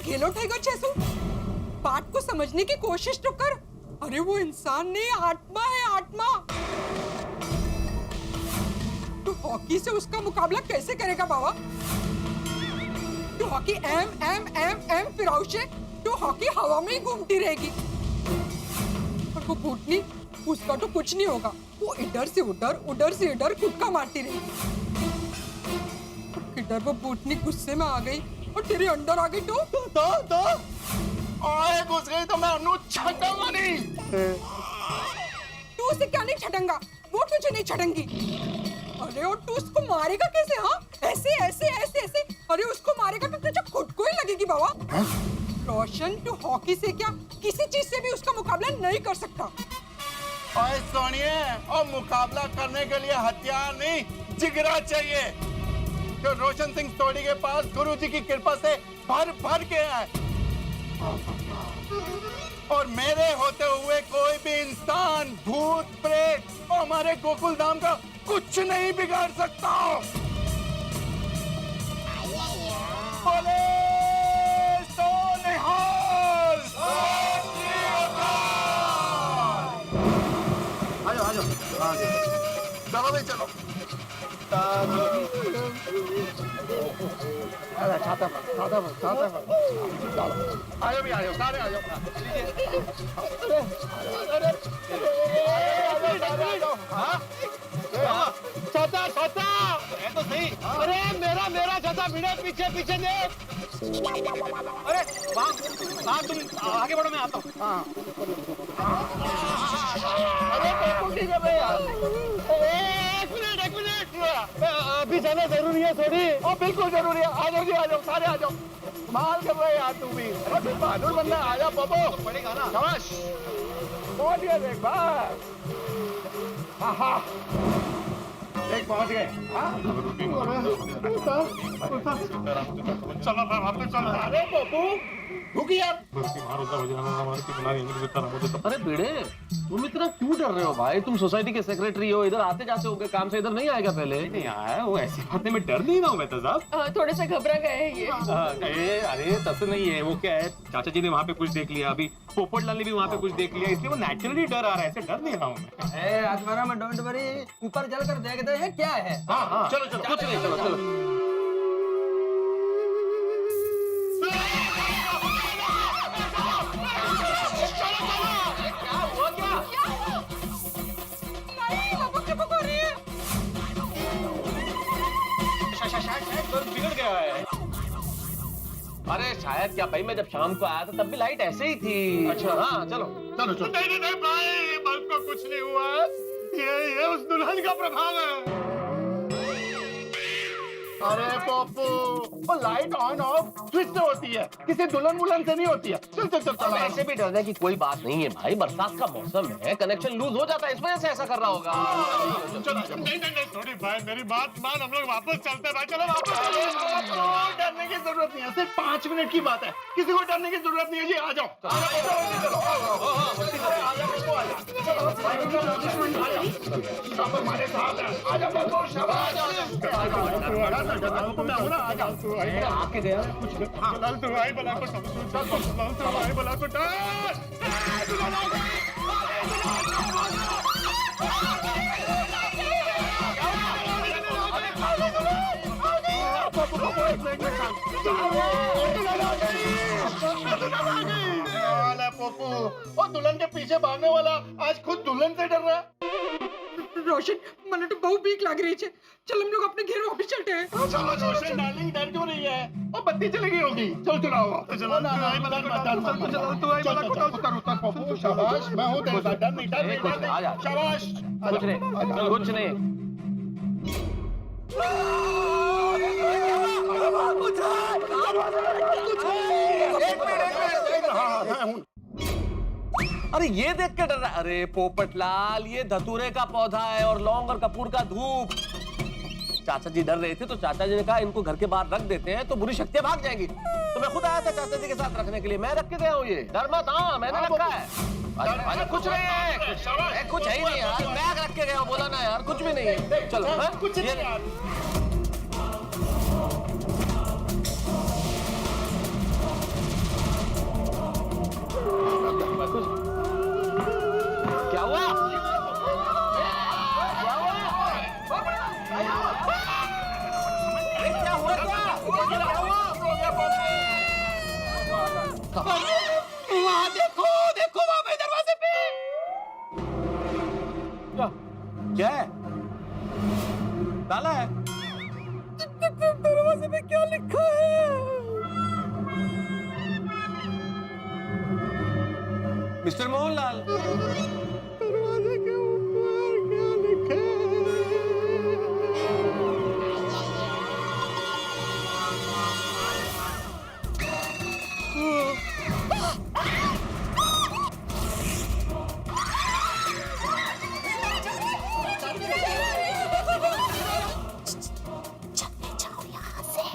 खेल उठेगा चेसू? बात को समझने की कोशिश तो कर। अरे वो इंसान नहीं, आत्मा है, आत्मा। तू हॉकी से उसका मुकाबला कैसे करेगा बाबा? तू हॉकी एम एम एम एम फिराउशे, तू हॉकी हवा में ही घूमती रहेगी। और वो भूतनी, उसका तो कुछ नहीं होगा। वो इधर से उधर कुटका मारती रहेगी। इधर वो भूतनी गुस्से में आ गई और तेरे अंदर आ गई तो आए घुस गई तो मैं अनु छटूंगा नहीं। तू उसे क्या नहीं छटेंगा? वो तुझे नहीं छटेंगी। अरे और तू उसको मारेगा कैसे? हाँ, ऐसे ऐसे ऐसे ऐसे। अरे उसको मारेगा तो तुझे खुद को ही लगेगी बाबा। रोशन, तू हॉकी से क्या किसी चीज से भी उसका मुकाबला नहीं कर सकता। ओए सोनिए, और मुकाबला करने के लिए हथियार नहीं, जिगरा चाहिए। जो रोशन सिंह सोडी के पास गुरुजी की कृपा से भर भर के है। और मेरे होते हुए कोई भी इंसान, भूत, प्रेत और हमारे गोकुल धाम का कुछ नहीं बिगाड़ सकता। बोले सो निहाल। आजो चलो भाई चलो। छाता पर आयो भी आयो, सारे आयो। छाता छाता है तो सही। अरे मेरा छाता भिड़े, पीछे पीछे देख। अरे वहाँ तुम आगे बढ़ो, मैं आता हूँ। अरे ठीक है भैया, एक मिनट अभी जाना जरूरी है सोडी। बिल्कुल जरूरी है। आ जाओ जी, आ जाओ, सारे आ जाओ। माल कर रहे यार तू भी। अरे बहादुर बंदा, आ जाओ बबो। पड़ेगा ना। शाबाश, पहुंच गए देख बस। हाँ एक पहुंच गए। चलो अरे बबू अरे भिड़े, तुम इतना क्यों डर रहे हो भाई? तुम सोसाइटी के सेक्रेटरी हो, इधर आते जाते होगे काम से, इधर नहीं आएगा पहले? नहीं आया वो, ऐसी बातें में डर नहीं रहा हूँ मैं तो साहब। थोड़े से घबरा गए ये। अरे तस नहीं है, वो क्या है, चाचा जी ने वहाँ पे कुछ देख लिया, अभी पोपट लाल ने भी वहाँ पे कुछ देख लिया, इसलिए वो नेचुरली डर आ रहा है। ऐसे डर नहीं रहा हूँ मैं। आत्मारा में डोंट वरी, ऊपर चल कर देख दे क्या है। हाँ चलो चलो, कुछ नहीं, चलो चलो। बिगड़ गया है। अरे शायद क्या भाई, मैं जब शाम को आया था तब भी लाइट ऐसे ही थी। अच्छा हाँ चलो चलो चलो। नहीं भाई, बल्ब को कुछ नहीं हुआ। ये उस दुल्हन का प्रभाव है। अरे पप्पू, वो लाइट ऑन ऑफ स्विच से होती है, किसी दुल्हन वुल्हन से नहीं होती है। चल चल चल चल। ऐसे भी डरने की कोई बात नहीं है भाई, बरसात का मौसम है, कनेक्शन लूज हो जाता है, इस वजह से ऐसा कर रहा होगा। नहीं थोड़ी भाई, मेरी बात मान, हम लोग वापस चलते हैं भाई। चलो वापस। डरने की जरूरत नहीं है, सिर्फ 5 मिनट की बात है, किसी को डरने की जरूरत नहीं है जी। आ जाओ हमारे साथ है। आ जाओ शाबाश। मैं हूं ना, आ जाओ। आके गया कुछ लाल तो आई बला को लाल तो आई बला को पप्पू, और दुल्हन के पीछे भागने वाला आज खुद दुल्हन से डर रहा है। रोशन, मैंने तो बहुत बीक लग रही है। चल हम लोग अपने घर वापस चलते हैं। चलो रोशन डार्लिंग, डर क्यों रही है? और बत्ती चली गई होगी। चल चलाओ। पप्पू शाबाश, मैं हूँ तेरे साथ। डर नहीं, डर नहीं। शाबाश। कुछ नहीं। अरे ये देख के डर रहा है? अरे पोपटलाल, ये धतूरे का पौधा है और लौंग और कपूर का धूप। चाचा जी डर रहे थे तो चाचा जी ने कहा इनको घर के बाहर रख देते हैं तो बुरी शक्तियां भाग जाएंगी। तो मैं खुद आया था चाचा जी के साथ रखने के लिए, मैं रख के गया हूँ। ये डर मत, हाँ मैंने रखा है। अरे कुछ नहीं है, कुछ है ही नहीं यार, मैं रख के गया हूँ, बोला ना यार, कुछ भी नहीं है। चलो कुछ नहीं यार। वहां देखो, देखो वहां पे दरवाजे पे। क्या है? ताला है? दरवाजे पे क्या लिखा है? मिस्टर मोहनलाल, दरवाजे के ऊपर क्या लिखा है?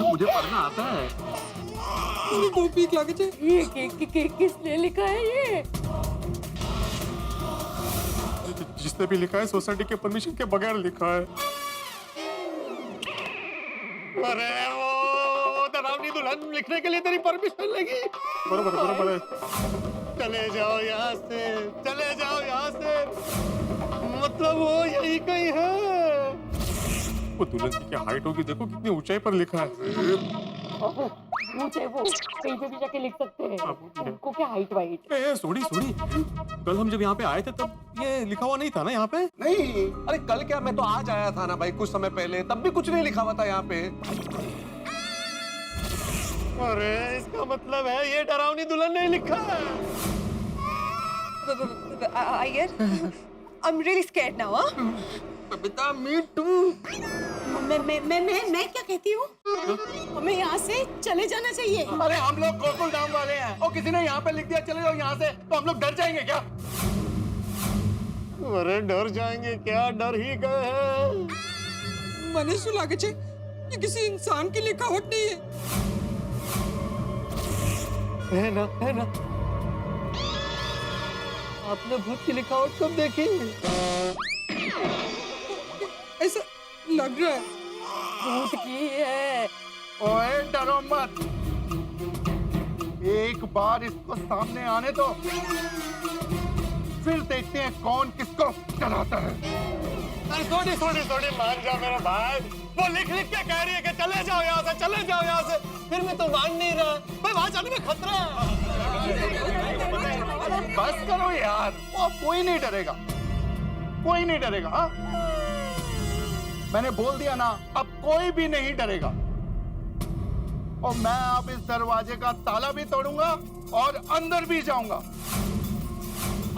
मुझे पढ़ना आता है। दो पीक लगे थे। ये किसने लिखा है ये? जिसने भी लिखा है सोसाइटी के परमिशन के बगैर लिखा है। अरे वो डरावनी दुल्हन लिखने के लिए तेरी परमिशन लगी। बरोबर बरोबर है। चले जाओ यहाँ से, चले जाओ यहाँ से। मतलब वो यही कहीं है। वो दुल्हन की क्या हाइट होगी, देखो कितनी ऊंचाई पर लिखा है। मुझे वो कहीं पे भी जाके लिख सकते हैं। उनको क्या हाइट वाइट? सोड़ी कल हम जब यहाँ पे आए थे तब ये लिखा हुआ नहीं था ना यहाँ पे। नहीं, अरे कल क्या, मैं तो आज आया था ना भाई कुछ समय पहले, तब भी कुछ नहीं लिखा हुआ था यहाँ पे। अरे इसका मतलब है ये डरावनी दुल्हन ने लिखा है। Iyer, I'm really scared now, huh? Babita, me too. मैं क्या कहती हूँ? हमें यहाँ से चले जाना चाहिए। अरे हम लोग गोकुल धाम वाले हैं और किसी ने यहाँ पे लिख दिया चले जाओ यहाँ से, तो हम लोग डर जाएंगे क्या? अरे डर जाएंगे क्या, डर ही गए हैं। मैंने सुना कि ये किसी इंसान की लिखावट नहीं है। है ना। आपने भूत की लिखावट कब देखी? ऐसा लग रहा है भूत की है। ओए डरो मत, एक बार इसको सामने आने दो, फिर देखते हैं कौन किसको डराता है। अरे थोड़ी मान जा मेरा भाई। वो लिख के कह रही है कि चले जाओ यहाँ से, चले जाओ यहाँ से। फिर मैं तो मान नहीं रहा। भाई वहां जाने में खतरा है। बस करो यार, वो कोई नहीं डरेगा, कोई नहीं डरेगा। हाँ, मैंने बोल दिया ना, अब कोई भी नहीं डरेगा। और मैं अब इस दरवाजे का ताला भी तोड़ूंगा और अंदर भी जाऊंगा।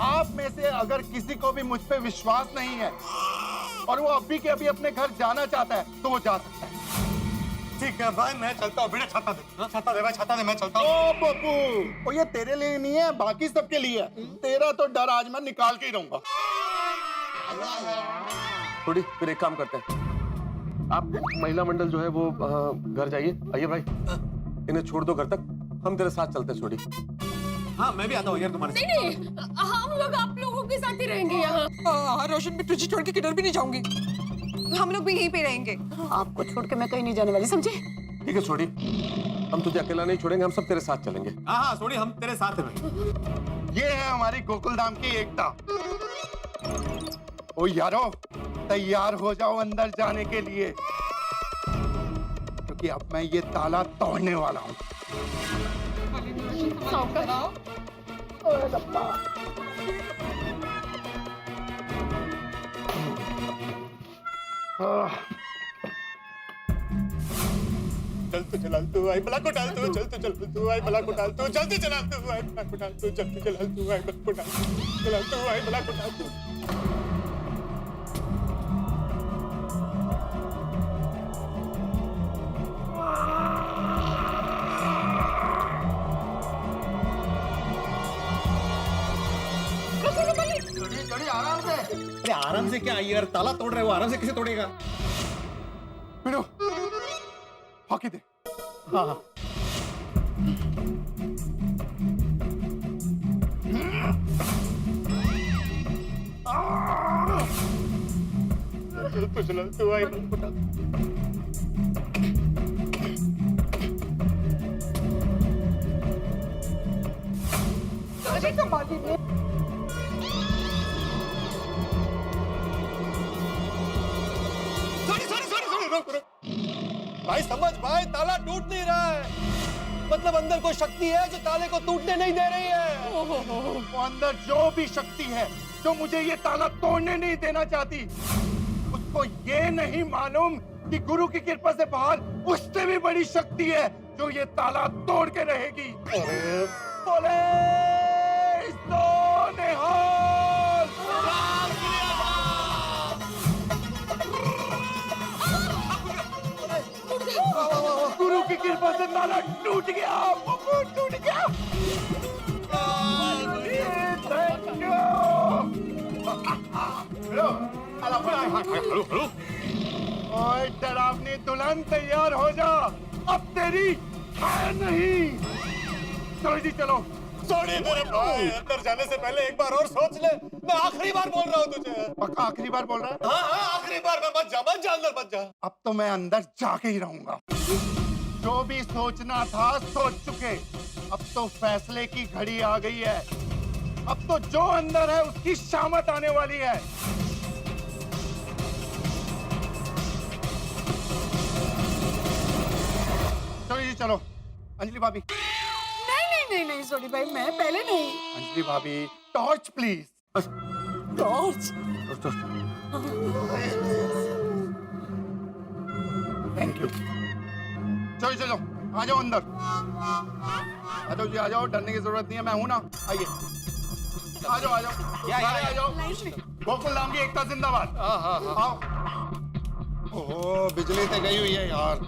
आप में से अगर किसी को भी मुझ पे विश्वास नहीं है और वो अभी के अभी अपने घर जाना चाहता है तो वो जा सकता है। ठीक है भाई, मैं चलता हूँ। बेटा छाता दे, छाता दे भाई, छाता दे, मैं चलता हूँ। ओ पप्पू, वो ये तेरे लिए नहीं है, बाकी सबके लिए है। तेरा तो डर आज मैं निकाल के ही रहूंगा। थोड़ी फिर एक काम करते हैं, आप महिला मंडल जो है वो घर जाइए। आइए भाई, इन्हें छोड़ दो घर तक, हम तेरे साथ चलते हैं। छोड़ी। हाँ मैं भी आता हूँ यार तुम्हारे साथ। नहीं, हम लोग आप लोगों के साथ ही रहेंगे यहाँ। हाँ, रोशन, मैं तुझे छोड़ के किधर भी नहीं जाऊंगी। हम लोग भी यहीं पे रहेंगे। आपको छोड़ के मैं कहीं नहीं जाने वाली, समझे? ठीक है छोड़ी, हम तुझे अकेला नहीं छोड़ेंगे, हम सब तेरे साथ चलेंगे। हाँ सोड़ी, हम तेरे साथ हैं भाई। ये है हमारी गोकुल धाम की एकता। ओ यारो, तैयार हो जाओ अंदर जाने के लिए, क्योंकि अब मैं ये ताला तोड़ने वाला हूँ। चल तू चला तू आई बला को डाल तू, चल तू चल तू आई बला को डाल तू, जल्दी चला तू आई बला को डाल तू, जल्दी चला तू आई बला को डाल तू, चला तू आई बला को डाल तू। आराम से। अरे आराम से क्या यार, ताला तोड़ रहे हो, आराम से कैसे तोड़ेगा? बिनो, हॉकी दे। हाँ चल तू आई बला भाई समझ भाई, ताला टूट नहीं रहा है। मतलब अंदर कोई शक्ति है जो ताले को टूटने नहीं दे रही है। वो अंदर जो भी शक्ति है जो मुझे ये ताला तोड़ने नहीं देना चाहती, उसको ये नहीं मालूम कि गुरु की कृपा से बाहर उससे भी बड़ी शक्ति है जो ये ताला तोड़ के रहेगी। बोले निहाल। गुरु की कृपा से ताला टूट गया, टूट गया। ओए डरावनी दुल्हन तैयार हो जा, अब तेरी है नहीं। चलो जी चलो। सॉरी मेरे भाई, अंदर जाने से पहले एक बार और सोच ले। मैं आखिरी बार बोल रहा हूँ तुझे। पक्का आखिरी बार बोल रहा है? हाँ हाँ आखिरी बार। मैं मत जा अंदर मत जा। अब तो मैं अंदर जाके ही रहूंगा। जो भी सोचना था सोच चुके, अब तो फैसले की घड़ी आ गई है। अब तो जो अंदर है उसकी शामत आने वाली है। चलो जी चलो। अंजलि भाभी। नहीं सोनी भाई, मैं पहले नहीं। अंजलि भाभी torch please. Torch? Thank you. चलो चलो आ जाओ अंदर। आ जाओ जी आ जाओ, डरने की जरूरत नहीं है, मैं हूं ना। आइए आ जाओ आ जाओ, सारे आ जाओ। गोकुल धाम की एकता जिंदाबाद। आओ। ओहो बिजली तो गई हुई है यार।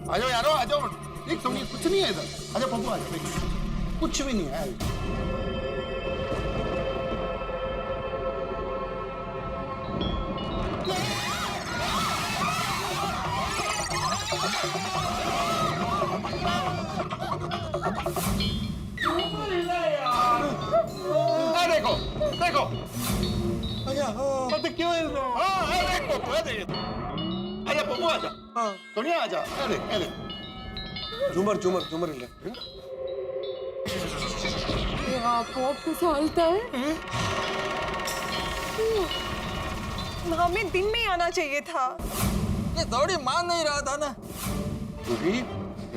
आ जाओ यारो आ जाओ। एक सोनी कुछ नहीं है इधर। आ जाओ पप्पू आ जाओ, कुछ भी नहीं है। देखो देखो पता क्यों हिल रहा है? हाँ देखो आजा पप्पू आजा। हाँ सोनिया आजा। अरे झूमर झूमर झूमर हिल रहा है। ये आपको कैसे हलता है? हमें दिन में ही आना चाहिए था। ये दौड़ी मान नहीं रहा था ना।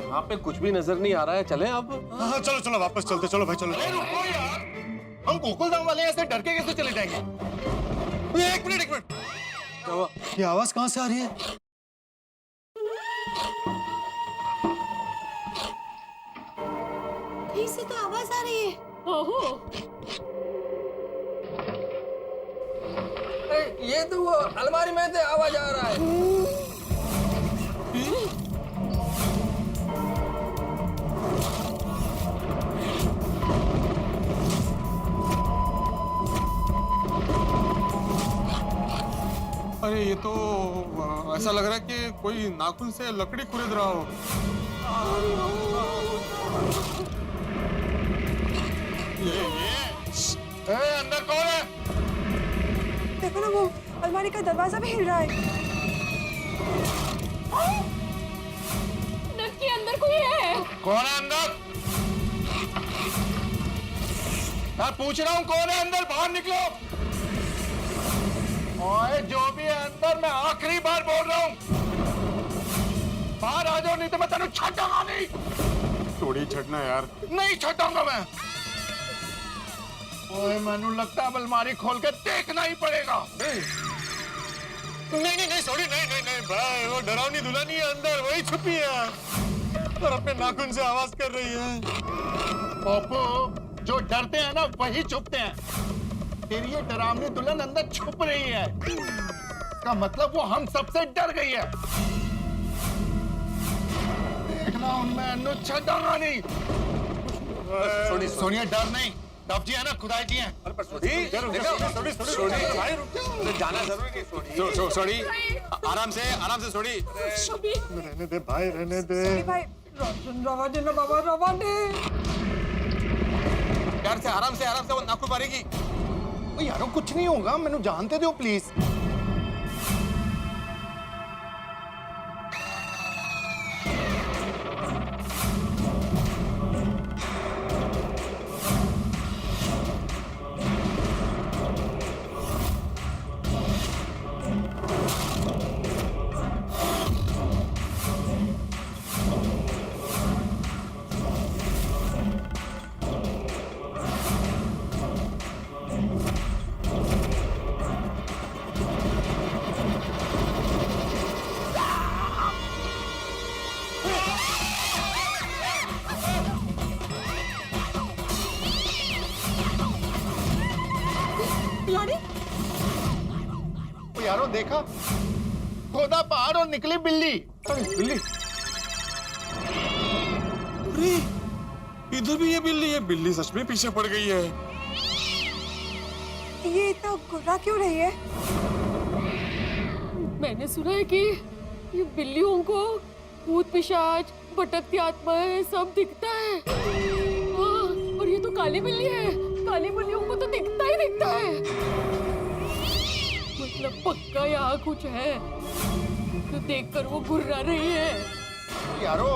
यहाँ पे कुछ भी नजर नहीं आ रहा है, चले अब। हाँ चलो चलो वापस चलते। चलो भाई चलो। अरे रुको यार, हम गोकुल धाम वाले ऐसे डर के कैसे चले जाएंगे? एक मिनट। ये आवाज कहाँ से आ रही है? कहीं से तो आवाज आ रही है। ओहो, ये तो वो अलमारी में से आवाज आ रहा है। अरे ये तो ऐसा लग रहा है कि कोई नाखून से लकड़ी खुरद रहा हो। अंदर कौन है? देखो ना वो अलमारी का दरवाजा भी हिल रहा है। नक्की अंदर कोई है। कौन है अंदर? मैं पूछ रहा हूँ कौन है अंदर? बाहर निकलो। ओए जो भी है अंदर, मैं आखिरी बार बोल रहा हूँ, बाहर आ जाओ, नहीं तो मैं तेरे छटाऊंगा नहीं। थोड़ी छटना यार। नहीं छटाऊंगा मैं। ओए मैनू लगता है अब अलमारी खोल के देखना ही पड़ेगा। नहीं सॉरी नहीं भाई, वो डरावनी दुल्हन है अंदर, वही छुपी है और अपने नाखून से आवाज कर रही है। पप्पू, जो डरते हैं ना वही छुपते हैं। तेरी ये डरावनी दुल्हन अंदर छुप रही है, इसका मतलब वो हम सबसे डर गई है। देखना उनमें छटाऊंगा नहीं। सोनिया डर नहीं, तब जी है ना, खुदाई जी है। जाना जरूरी नहीं। सॉरी, आराम से सॉरी। रहने दे भाई, रहने दे। भाई रवा दे ना बाबा, रवा दे। प्यार से आराम से वो नाखून मारेगी। यारो कुछ नहीं होगा, मैंने जानते दो प्लीज। खिलाड़ी। ओ यारो देखा, खोदा पहाड़ और निकली बिल्ली। बिल्ली, अरे इधर भी ये बिल्ली सच में पीछे पड़ गई है। ये इतना गुर्रा क्यों रही है? मैंने सुना है कि ये बिल्लियों को भूत पिशाच भटकती आत्माएं सब दिखता है। हाँ, और ये तो काली बिल्ली है, काली बिल्लियों को तो दिखता ही दिखता है। मतलब पक्का यहाँ कुछ है तो देखकर वो गुर्रा रही है। यारो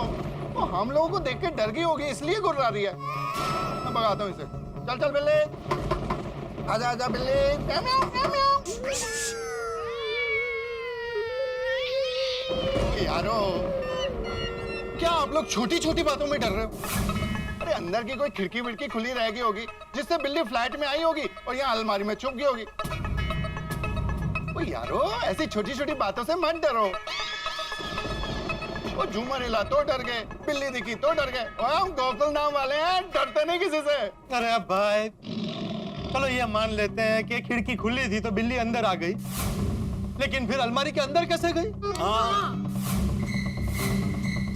वो हम लोगों को देख के डर गई होगी इसलिए गुर्रा रही है। मैं भगाता हूँ इसे। चल चल बिल्ली, आजा आजा बिल्ली। म्याऊ, म्याऊ, म्याऊ। यारो क्या आप लोग छोटी छोटी बातों में डर रहे हो? अरे अंदर की कोई खिड़की विड़की खुली रहेगी होगी जिससे बिल्ली फ्लैट में आई होगी और यहाँ अलमारी में छुप गई होगी। ओ यारो ऐसी छोटी छोटी बातों से मत डरो। वो झूमर हिला तो डर गए, बिल्ली दिखी तो डर गए। हम गोकुल नाम वाले हैं, डरते नहीं किसी से। अरे अब भाई चलो ये मान लेते हैं कि खिड़की खुली थी तो बिल्ली अंदर आ गई, लेकिन फिर अलमारी के अंदर कैसे गई? हाँ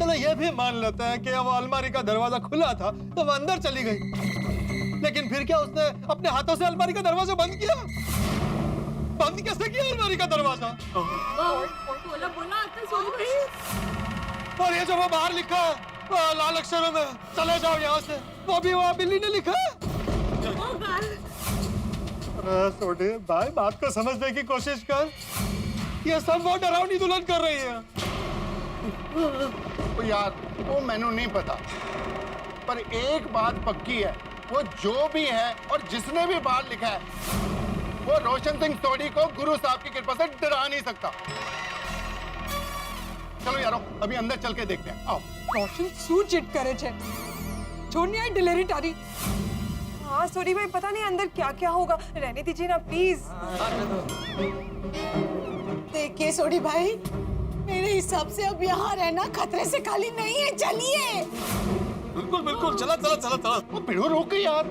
चलो ये भी मान लेते हैं कि वो अलमारी का दरवाजा खुला था तो वो अंदर चली गई, लेकिन फिर क्या उसने अपने हाथों से अलमारी का दरवाजा बंद किया? बंद कैसे किया अलमारी का दरवाजा? बोला बोला सोनी भाई। और ये जो वो बाहर लिखा है लाल अक्षरों में, चले जाओ यहाँ से, वो भी वहाँ बिल्ली ने लिखा है। अरे सोने भाई बात को समझने की कोशिश कर, ये सब वो डरावनी दुल्हन कर रही है। तो यार वो मैंने नहीं पता, पर एक बात पक्की है, वो जो भी है और जिसने भी बाहर लिखा है वो रोशन सिंह सोडी को गुरु साहब की कृपा से डरा नहीं सकता। चलो यारो अभी अंदर चल के देखते हैं, आओ। रोशन શું ચીટ કરે છે? છોડની આ ડિલેરી તારી। हाँ सोनी भाई, पता नहीं अंदर क्या क्या होगा, रहने दीजिए ना प्लीज। देखिए सोडी भाई, मेरे हिसाब से अब यहाँ रहना खतरे से खाली नहीं है, चलिए। बिल्कुल बिल्कुल, चला चला चला चला। वो पिड़ो रोक गई यार,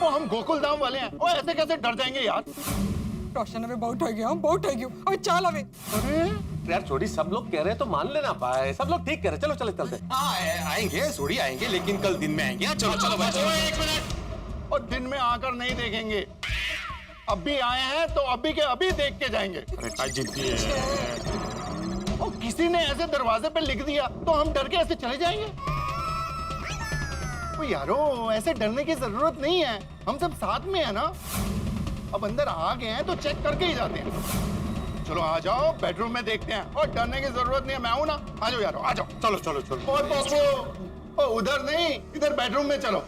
वो हम गोकुल धाम वाले हैं, वो ऐसे कैसे डर जाएंगे यार? રોશન હવે બહુ થઈ ગયું, બહુ થઈ ગયું, હવે ચાલ હવે। यार छोड़ी, सब लोग कह रहे हैं तो मान लेना पाए, सब लोग ठीक कह रहे हैं। चलो चले चलते। आएंगे सोड़ी आएंगे, लेकिन कल दिन में आएंगे। चलो चलो भाई, चलो। एक मिनट, और दिन में आकर नहीं देखेंगे, अभी आए हैं तो अभी के अभी देख के जाएंगे। अरे क्या जिद्दी है। और किसी ने ऐसे दरवाजे पे लिख दिया तो हम डर के ऐसे चले जाएंगे? तो यारो ऐसे डरने की जरूरत नहीं है, हम सब साथ में है ना। अब अंदर आ गए हैं तो चेक करके ही जाते हैं। चलो आ जाओ, बेडरूम में देखते हैं, और डरने की जरूरत नहीं है, मैं हूं ना। आ जाओ यारो, आ जाओ। चलो चलो चलो। और पहुंचो, उधर नहीं, इधर बेडरूम में चलो।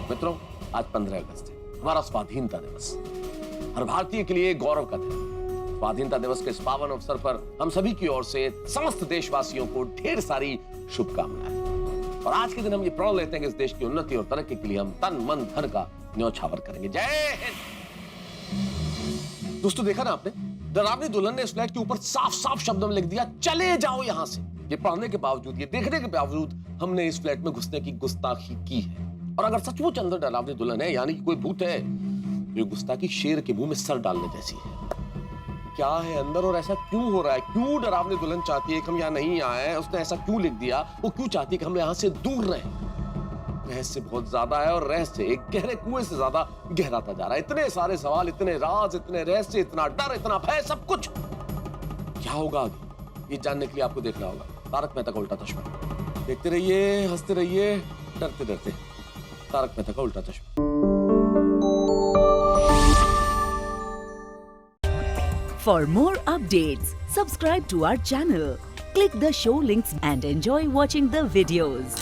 मित्रों, आज 15 अगस्त है, हमारा स्वाधीनता दिवस। हर भारतीय के लिए गौरव का दिन। स्वाधीनता दिवस के इस पावन अवसर पर हम सभी की ओर से समस्त देशवासियों को ढेर सारी शुभकामनाएं। और आज के दिन हम ये प्रण लेते हैं कि इस देश की उन्नति और तरक्की के लिए हम तन मन धन का न्योछावर करेंगे। जय हिंद। दोस्तों देखा ना आपने, डरावनी दुल्हन ने इस फ्लैट के ऊपर साफ साफ शब्दों में लिख दिया, चले जाओ यहां से। ये पढ़ने के बावजूद, ये देखने के बावजूद हमने इस फ्लैट में घुसने की गुस्ताखी की है। और अगर सचमुच अंदर डरावनी दुल्हन है, यानी कि कोई भूत है, तो ये गुस्ताखी शेर के मुंह में सर डालने जैसी है। क्या है अंदर और ऐसा क्यों हो रहा है? क्यों डरावनी दुल्हन चाहती है कि हम यहाँ नहीं आए? उसने ऐसा क्यों लिख दिया? वो क्यों चाहती है कि हम यहाँ से दूर रहें? रहस्य बहुत ज्यादा है, और रहस्य एक गहरे कुएं से ज्यादा गहराता जा रहा है। इतने सारे सवाल, इतने राज, इतने रहस्य, इतना डर, इतना भय, सब कुछ। क्या होगा आगे, ये जानने के लिए आपको देखना होगा तारक मेहता का उल्टा चश्मा। देखते रहिए, हंसते रहिए, डरते डरते। तारक मेहता का उल्टा चश्मा। For more updates, subscribe to our channel, click the show links and enjoy watching the videos.